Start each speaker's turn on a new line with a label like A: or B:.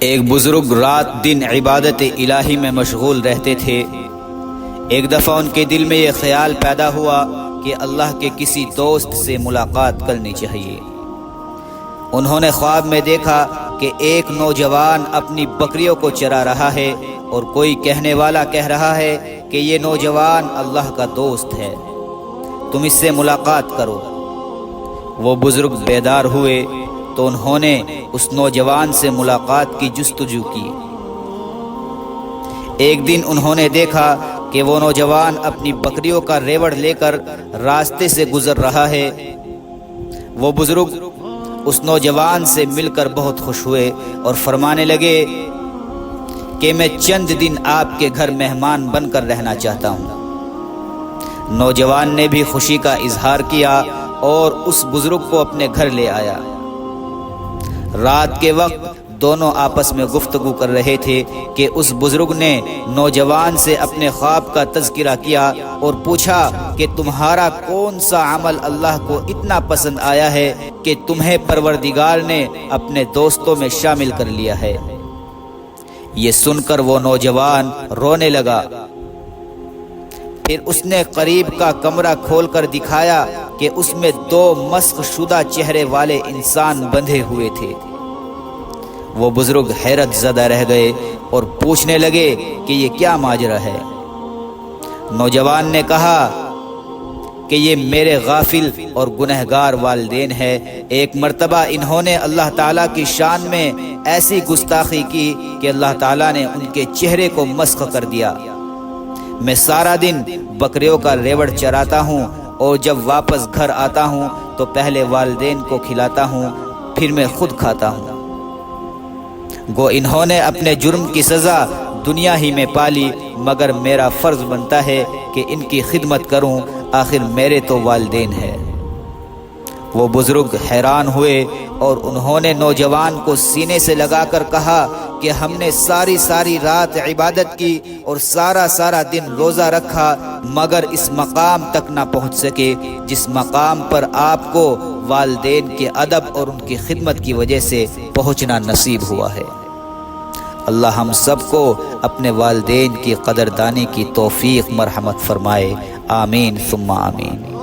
A: ایک بزرگ رات دن عبادت الہی میں مشغول رہتے تھے۔ ایک دفعہ ان کے دل میں یہ خیال پیدا ہوا کہ اللہ کے کسی دوست سے ملاقات کرنی چاہیے۔ انہوں نے خواب میں دیکھا کہ ایک نوجوان اپنی بکریوں کو چرا رہا ہے اور کوئی کہنے والا کہہ رہا ہے کہ یہ نوجوان اللہ کا دوست ہے، تم اس سے ملاقات کرو۔ وہ بزرگ بیدار ہوئے تو انہوں نے اس نوجوان سے ملاقات کی جستجو کی۔ ایک دن انہوں نے دیکھا کہ وہ نوجوان اپنی بکریوں کا ریوڑ لے کر راستے سے گزر رہا ہے۔ وہ بزرگ اس نوجوان سے مل کر بہت خوش ہوئے اور فرمانے لگے کہ میں چند دن آپ کے گھر مہمان بن کر رہنا چاہتا ہوں۔ نوجوان نے بھی خوشی کا اظہار کیا اور اس بزرگ کو اپنے گھر لے آیا۔ رات کے وقت دونوں آپس میں گفتگو کر رہے تھے کہ اس بزرگ نے نوجوان سے اپنے خواب کا تذکرہ کیا اور پوچھا کہ تمہارا کون سا عمل اللہ کو اتنا پسند آیا ہے کہ تمہیں پروردگار نے اپنے دوستوں میں شامل کر لیا ہے۔ یہ سن کر وہ نوجوان رونے لگا۔ پھر اس نے قریب کا کمرہ کھول کر دکھایا کہ اس میں دو مسخ شدہ چہرے والے انسان بندھے ہوئے تھے۔ وہ بزرگ حیرت زدہ رہ گئے اور پوچھنے لگے کہ یہ کیا ماجرا ہے۔ نوجوان نے کہا کہ یہ میرے غافل اور گنہگار والدین ہیں۔ ایک مرتبہ انہوں نے اللہ تعالیٰ کی شان میں ایسی گستاخی کی کہ اللہ تعالیٰ نے ان کے چہرے کو مسخ کر دیا۔ میں سارا دن بکریوں کا ریوڑ چراتا ہوں اور جب واپس گھر آتا ہوں تو پہلے والدین کو کھلاتا ہوں، پھر میں خود کھاتا ہوں۔ گو انہوں نے اپنے جرم کی سزا دنیا ہی میں پالی، مگر میرا فرض بنتا ہے کہ ان کی خدمت کروں، آخر میرے تو والدین ہیں۔ وہ بزرگ حیران ہوئے اور انہوں نے نوجوان کو سینے سے لگا کر کہا کہ ہم نے ساری رات عبادت کی اور سارا دن روزہ رکھا، مگر اس مقام تک نہ پہنچ سکے جس مقام پر آپ کو والدین کے ادب اور ان کی خدمت کی وجہ سے پہنچنا نصیب ہوا ہے۔ اللہ ہم سب کو اپنے والدین کی قدردانی کی توفیق مرحمت فرمائے، آمین ثم آمین۔